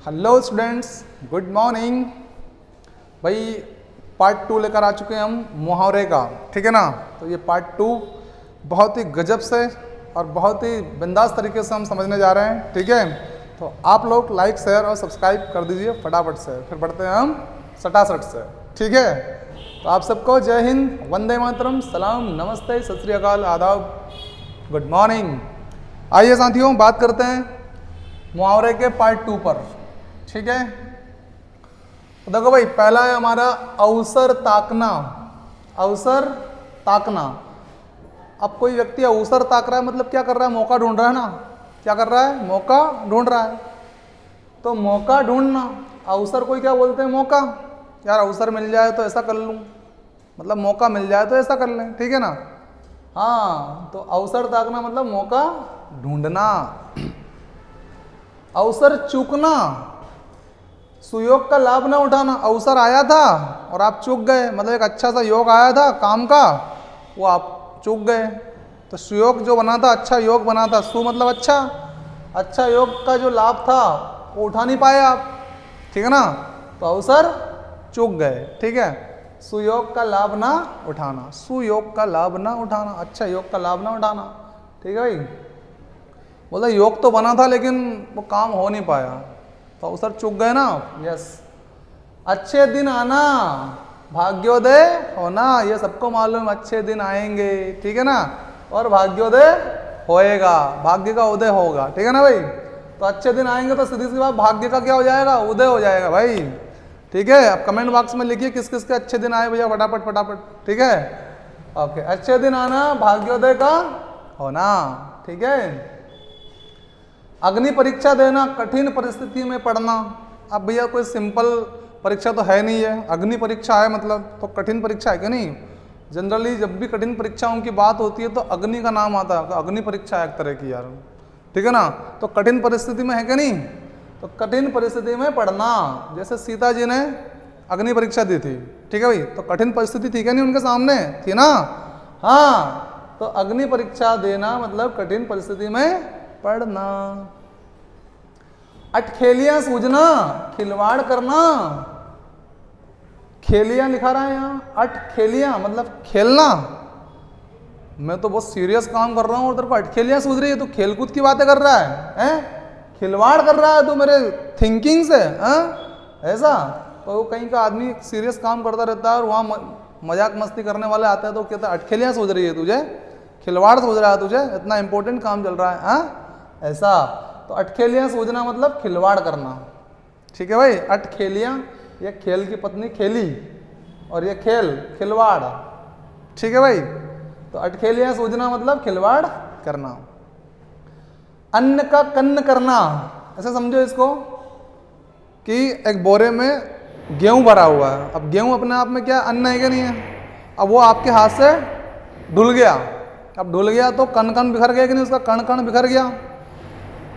Hello students, good morning. भाई part 2 लेकर आ चुके हैं हम मुहावरे का, ठीक है ना। तो ये पार्ट 2 बहुत ही गजब से और बहुत ही बिंदास तरीके से हम समझने जा रहे हैं, ठीक है। तो आप लोग लाइक शेयर और सब्सक्राइब कर दीजिए फटाफट से, फिर बढ़ते हैं हम सटासट से, ठीक है। तो आप सबको जय हिंद, वंदे मातरम, सलाम, नमस्ते, सत श्री अकाल, आदाब, गुड मॉर्निंग। आइए साथियों, बात करते हैं मुहावरे के पार्ट 2 पर, ठीक है। तो देखो भाई, पहला है हमारा अवसर ताकना। अवसर ताकना। अब कोई व्यक्ति अवसर ताक रहा है, मतलब क्या कर रहा है? मौका ढूंढ रहा है ना। क्या कर रहा है? मौका ढूंढ रहा है। तो मौका ढूंढना, अवसर को क्या बोलते हैं? मौका। यार अवसर मिल जाए तो ऐसा कर लूं, मतलब मौका मिल जाए तो ऐसा कर लें, ठीक है ना। हाँ, तो अवसर ताकना मतलब मौका ढूंढना। अवसर चूकना, सुयोग का लाभ ना उठाना। अवसर आया था और आप चूक गए, मतलब एक अच्छा सा योग आया था काम का, वो आप चूक गए। तो सुयोग जो बना था, अच्छा योग बना था, सु मतलब अच्छा, अच्छा योग का जो लाभ था वो उठा नहीं पाए आप, ठीक है ना। तो अवसर चूक गए, ठीक है। सुयोग का लाभ ना उठाना, सुयोग का लाभ ना उठाना, अच्छा योग का लाभ ना उठाना, ठीक है भाई। बोला योग तो बना था लेकिन वो काम हो नहीं पाया, तो अवसर चूक गए ना। यस। अच्छे दिन आना, भाग्योदय होना, ये सबको मालूम, अच्छे दिन आएंगे, ठीक है ना। और भाग्योदय होएगा, भाग्य का उदय होगा, ठीक है ना भाई। तो अच्छे दिन आएंगे तो सीधी सी बात, भाग्य का क्या हो जाएगा? उदय हो जाएगा भाई, ठीक है। अब कमेंट बॉक्स में लिखिए किस किस के अच्छे दिन आए भैया, फटाफट फटाफट, ठीक है। ओके, अच्छे दिन आना, भाग्योदय का होना, ठीक है। अग्नि परीक्षा देना, कठिन परिस्थिति में पढ़ना। अब भैया कोई सिंपल परीक्षा तो है नहीं है, अग्नि परीक्षा है मतलब, तो कठिन परीक्षा है कि नहीं। जनरली जब भी कठिन परीक्षाओं की बात होती है तो अग्नि का नाम आता है, अग्नि परीक्षा है एक तरह की यार, ठीक है ना। तो कठिन परिस्थिति में है कि नहीं, तो कठिन परिस्थिति में पढ़ना। जैसे सीता जी ने अग्नि परीक्षा दी थी, ठीक है भाई, तो कठिन परिस्थिति थी क्या नहीं उनके सामने, थी ना। हाँ, तो अग्नि परीक्षा देना मतलब कठिन परिस्थिति में पढ़ना। अटखेलियां सूझना, खिलवाड़ करना। खेलियां लिखा रहा है यहाँ, अटखेलियां मतलब खेलना। मैं तो बहुत सीरियस काम कर रहा हूं और तेरे को अटखेलियां सूझ रही है, तो खेलकूद की बातें कर रहा है? खिलवाड़ कर रहा है तू मेरे थिंकिंग से, ऐसा। तो कहीं का आदमी सीरियस काम करता रहता है और वहाँ मजाक मस्ती करने वाले आते हैं तो कहता है अटखेलियां सूझ रही है तुझे, खिलवाड़ सूझ रहा है तुझे, इतना इंपॉर्टेंट काम चल रहा है, ऐसा। तो अटखेलियां सूझना मतलब खिलवाड़ करना, ठीक है भाई। अटखेलियां, ये खेल की पत्नी खेली, और ये खेल खिलवाड़, ठीक है भाई। तो अटखेलियां सूझना मतलब खिलवाड़ करना। अन्न का कन्न करना, ऐसा समझो इसको कि एक बोरे में गेहूं भरा हुआ है। अब गेहूं अपने आप में क्या अन्न है कि नहीं है। अब वो आपके हाथ से ढुल गया, अब ढुल गया तो कण कण बिखर गया कि नहीं, उसका कण कण बिखर गया।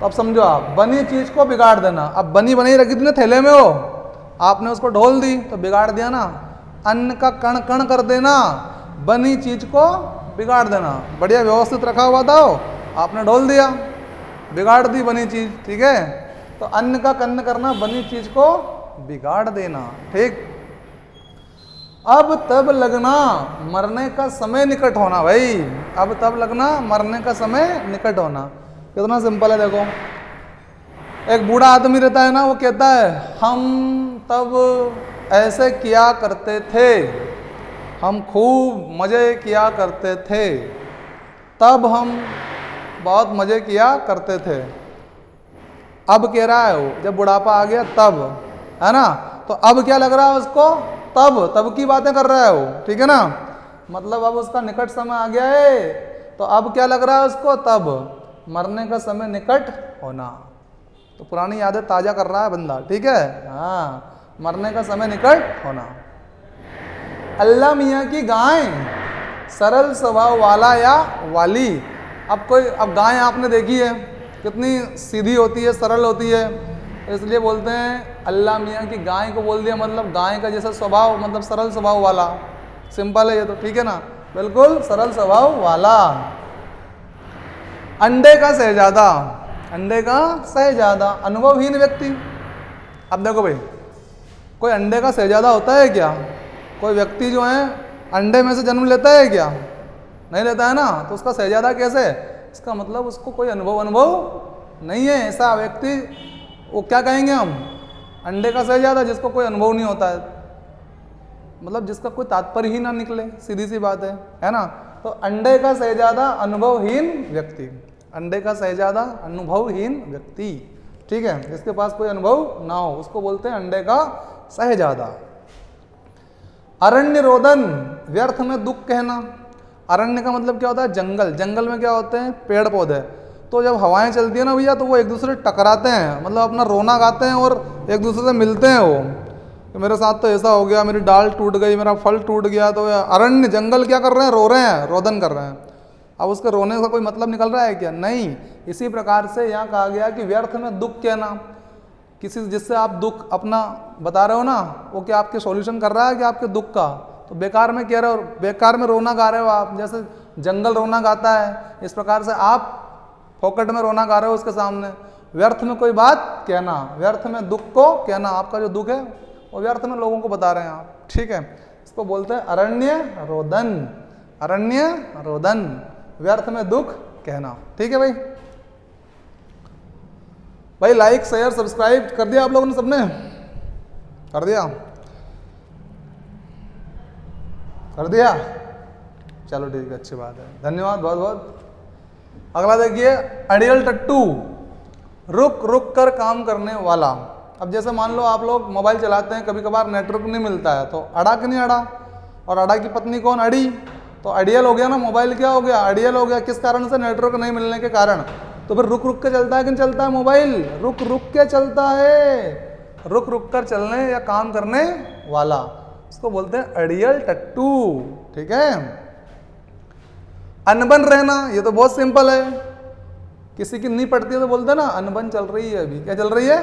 तो अब समझो आप, बनी चीज को बिगाड़ देना। अब बनी बनाई रखी थी ना थैले में, वो आपने उसको ढोल दी तो बिगाड़ दिया ना। अन्न का कण कण कर देना, बनी चीज को बिगाड़ देना। बढ़िया व्यवस्थित रखा हुआ था वो, आपने ढोल दिया, बिगाड़ दी बनी चीज, ठीक है। तो अन्न का कन्न करना, बनी चीज को बिगाड़ देना, ठीक। अब तब लगना, मरने का समय निकट होना भाई। अब तब लगना, मरने का समय निकट होना। कितना सिंपल है देखो। एक बूढ़ा आदमी रहता है ना, वो कहता है हम तब ऐसे किया करते थे, हम खूब मजे किया करते थे, तब हम बहुत मजे किया करते थे। अब कह रहा है वो, जब बुढ़ापा आ गया तब, है ना। तो अब क्या लग रहा है उसको? तब की बातें कर रहा है वो, ठीक है ना। मतलब अब उसका निकट समय आ गया है, तो अब क्या लग रहा है उसको? तब, मरने का समय निकट होना। तो पुरानी यादें ताजा कर रहा है बंदा, ठीक है। हाँ, मरने का समय निकट होना। अल्लाह मियाँ की गाय, सरल स्वभाव वाला या वाली। अब गाय आपने देखी है कितनी सीधी होती है, सरल होती है, तो इसलिए बोलते हैं अल्लाह मियाँ की गाय को बोल दिया, मतलब गाय का जैसा स्वभाव, मतलब सरल स्वभाव वाला। सिंपल है ये तो, ठीक है ना, बिल्कुल सरल स्वभाव वाला। अंडे का शहजादा, अंडे का शहजादा, अनुभवहीन व्यक्ति, अब देखो भाई, कोई अंडे का शहजादा होता है क्या? कोई व्यक्ति जो है अंडे में से जन्म लेता है क्या? नहीं लेता है ना, तो उसका शहजादा कैसे? इसका मतलब उसको कोई अनुभव नहीं है। ऐसा व्यक्ति वो क्या कहेंगे हम? अंडे का शहजादा, जिसको कोई अनुभव नहीं होता है, मतलब जिसका कोई तात्पर्य ही ना निकले, सीधी सी बात है ना। तो अंडे का शहजादा अनुभवहीन व्यक्ति, अंडे का शहजादा अनुभवहीन व्यक्ति, ठीक है, जिसके पास कोई अनुभव ना हो, उसको बोलते हैं अंडे का शहजादा। अरण्य रोदन, व्यर्थ में दुख कहना। अरण्य का मतलब क्या होता है? जंगल। जंगल में क्या होते हैं? पेड़ पौधे। तो जब हवाएं चलती है ना भैया, तो वो एक दूसरे से टकराते हैं, मतलब अपना रोना गाते हैं और एक दूसरे से मिलते हैं वो, कि मेरे साथ तो ऐसा हो गया, मेरी डाल टूट गई, मेरा फल टूट गया। तो अरण्य जंगल क्या कर रहे हैं? रो रहे हैं, रोदन कर रहे हैं। अब उसके रोने का कोई मतलब निकल रहा है क्या? नहीं। इसी प्रकार से यहाँ कहा गया कि व्यर्थ में दुख कहना, किसी जिससे आप दुख अपना बता रहे हो ना, वो क्या आपके सॉल्यूशन कर रहा है कि आपके दुख का? तो बेकार में कह रहे हो, बेकार में रोना गा रहे हो आप। जैसे जंगल रोना गाता है, इस प्रकार से आप फोकट में रोना गा रहे हो उसके सामने। व्यर्थ में कोई बात कहना, व्यर्थ में दुख को कहना, आपका जो दुख है वो व्यर्थ में लोगों को बता रहे हैं आप, ठीक है। इसको बोलते हैं अरण्य रोदन। अरण्य रोदन, व्यर्थ में दुख कहना, ठीक है भाई। भाई लाइक शेयर सब्सक्राइब कर दिया आप लोगों ने? सबने कर दिया? कर दिया? चलो ठीक है, अच्छी बात है, धन्यवाद बहुत बहुत। अगला देखिए, अड़ियल टट्टू, रुक रुक कर काम करने वाला। अब जैसे मान लो आप लोग मोबाइल चलाते हैं, कभी कभार नेटवर्क नहीं मिलता है, तो अड़ा कि नहीं अड़ा? और अड़ा की पत्नी कौन? अड़ी। तो अड़ियल हो गया ना, मोबाइल क्या हो गया? अड़ियल हो गया। किस कारण से? नेटवर्क नहीं मिलने के कारण। तो फिर रुक रुक के चलता है कि नहीं चलता है मोबाइल? रुक रुक के चलता है, रुक रुक कर चलने या काम करने वाला, इसको बोलते हैं अड़ियल टट्टू, ठीक है। अनबन रहना, ये तो बहुत सिंपल है, किसी की नहीं पटती है तो बोलते हैं ना अनबन चल रही है। अभी क्या चल रही है?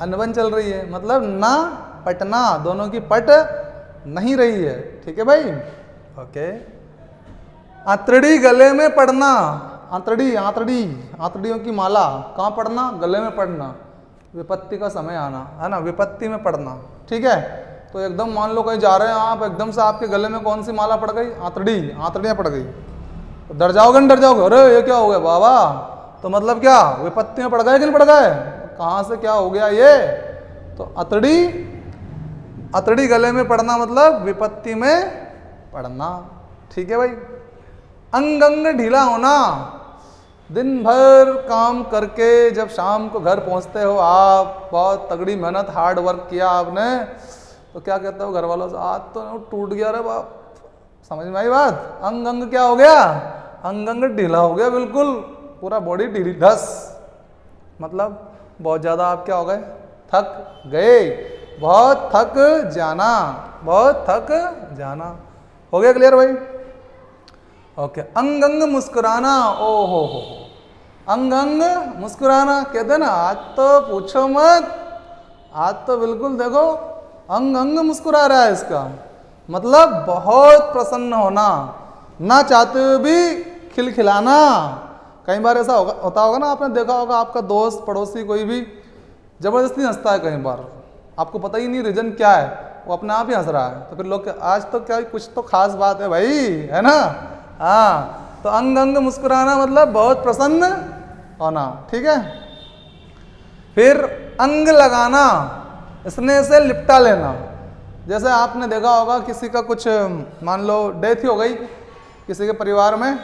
अनबन चल रही है, मतलब ना पटना, दोनों की पट नहीं रही है, ठीक है भाई, ओके। आंतड़ी, गले में पड़ना। आंतड़ी, आंतड़ी, आंतड़ियों की माला, कहाँ पड़ना? गले में पड़ना, विपत्ति का समय आना, है ना, विपत्ति में पड़ना, ठीक है। तो एकदम मान लो कहीं जा रहे हैं आप, एकदम से आपके गले में कौन सी माला पड़ गई? आंतड़ी, आंतड़ियाँ पड़ गई, तो डर जाओगे नहीं? डर जाओगे, अरे ये क्या हो गया बाबा? तो मतलब क्या, विपत्ति में पड़ गए कि नहीं पड़ गए? कहाँ से क्या हो गया ये? तो अतड़ी, अतड़ी गले में पड़ना मतलब विपत्ति में पड़ना, ठीक है भाई। अंग अंग ढीला होना, दिन भर काम करके जब शाम को घर पहुंचते हो आप, बहुत तगड़ी मेहनत हार्ड वर्क किया आपने, तो क्या कहते हो घर वालों से? आज तो टूट गया रे बाप। समझ में आई बात? अंग अंग क्या हो गया? अंग अंग ढीला हो गया, बिल्कुल पूरा बॉडी ढीली ढस, मतलब बहुत ज़्यादा आप क्या हो गए? थक गए, बहुत थक जाना, बहुत थक जाना। हो गया क्लियर भाई? ओके। अंग अंग मुस्कुराना, ओ हो, अंग अंग मुस्कुराना, कहते हैं ना आज तो पूछो मत, आज तो बिल्कुल देखो अंग अंग मुस्कुरा रहा है, इसका मतलब बहुत प्रसन्न होना, ना चाहते हुए भी खिलखिलाना। कई बार ऐसा होता होगा ना, आपने देखा होगा आपका दोस्त पड़ोसी कोई भी जबरदस्ती हंसता है, कई बार आपको पता ही नहीं रीजन क्या है, वो अपने आप ही हंस रहा है, तो फिर लोग आज तो क्या कुछ तो खास बात है भाई, है ना। हाँ, तो अंग अंग मुस्कुराना मतलब बहुत प्रसन्न होना, ठीक है। फिर अंग लगाना, स्नेह से लिपटा लेना। जैसे आपने देखा होगा किसी का कुछ मान लो डेथ ही हो गई किसी के परिवार में,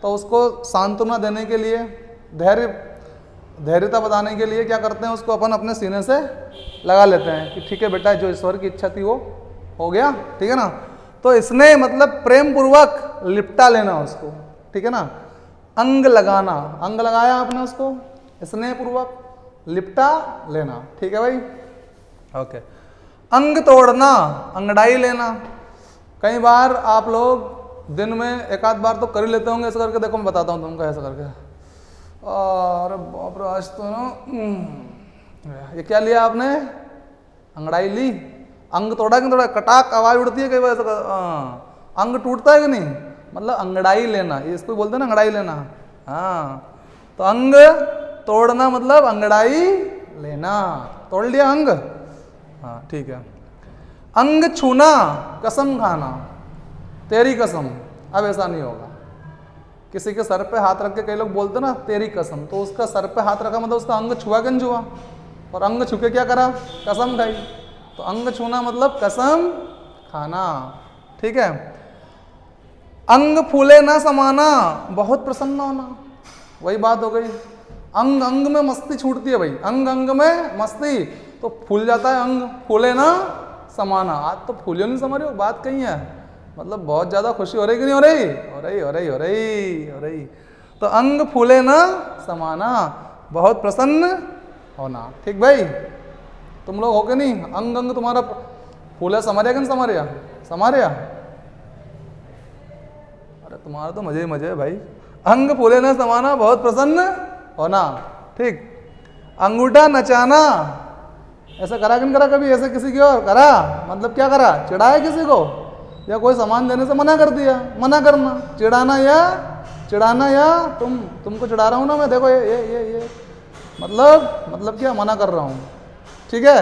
तो उसको सांत्वना देने के लिए, धैर्यता बताने के लिए क्या करते हैं, उसको अपन अपने सीने से लगा लेते हैं कि ठीक है बेटा, जो ईश्वर की इच्छा थी वो हो गया, ठीक है ना। तो इसने मतलब प्रेम पूर्वक लिपटा लेना उसको, ठीक है ना। अंग लगाना, अंग लगाया आपने उसको, स्नेह पूर्वक लिपटा लेना, ठीक है भाई, ओके। अंग तोड़ना, अंगड़ाई लेना। कई बार आप लोग दिन में एक आध बार तो कर ही लेते होंगे ऐसा करके, देखो मैं बताता हूँ तुमको ऐसा करके, अरे बाप रे आज तो ना, ये क्या लिया आपने? अंगड़ाई ली, अंग तोड़ा कि तोड़ा, कटाक आवाज उड़ती है कई बार ऐसा, अंग टूटता है कि नहीं, मतलब अंगड़ाई लेना, ये इसको बोलते हैं ना अंगड़ाई लेना। हाँ, तो अंग तोड़ना मतलब अंगड़ाई लेना, तोड़ लिया अंग, हाँ ठीक है। अंग छूना, कसम खाना, तेरी कसम। अब ऐसा नहीं होगा। किसी के सर पे हाथ रख के कई लोग बोलते ना तेरी कसम, तो उसका सर पे हाथ रखा मतलब उसका अंग छुआ कि नहीं छुआ, और अंग छू के क्या करा, कसम खाई। तो अंग छूना मतलब कसम खाना, ठीक है। अंग फूले ना समाना, बहुत प्रसन्न होना, वही बात हो गई। अंग अंग में मस्ती छूटती है भाई, अंग अंग में मस्ती, तो फूल जाता है अंग, फूले ना समाना। आज तो फूलियो नहीं समा रही हो, बात कहीं है, मतलब बहुत ज़्यादा खुशी हो रही कि नहीं हो रही, हो रही हो रही हो रही हो रही। तो अंग फूले ना समाना, बहुत प्रसन्न होना, ठीक भाई। तुम लोग हो के नहीं, अंग अंग तुम्हारा फूला समारिया कि नहीं समारिया, समारिया। अरे तुम्हारा तो मजे ही मजे है भाई। अंग फूले ना समाना, बहुत प्रसन्न होना, ठीक। अंगूठा नचाना, ऐसा करा कि नहीं करा कभी, ऐसे किसी की और करा, मतलब क्या करा, चिढ़ाया किसी को, या कोई सामान देने से मना कर दिया। मना करना, चिढ़ाना या तुमको चिढ़ा रहा हूँ ना मैं, देखो ये मतलब क्या, मना कर रहा हूँ, ठीक है।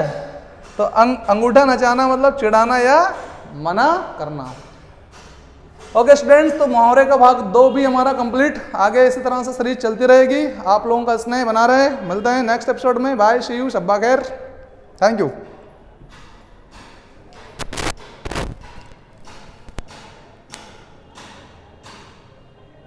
तो अंगूठा नचाना मतलब चिढ़ाना या मना करना। ओके स्टूडेंट्स, तो मुहावरे का भाग 2 भी हमारा कंप्लीट। आगे इसी तरह से सीरीज चलती रहेगी, आप लोगों का स्नेह बना रहे। मिलते हैं नेक्स्ट एपिसोड में। बाय, सी यू, शब्बा खैर, थैंक यू।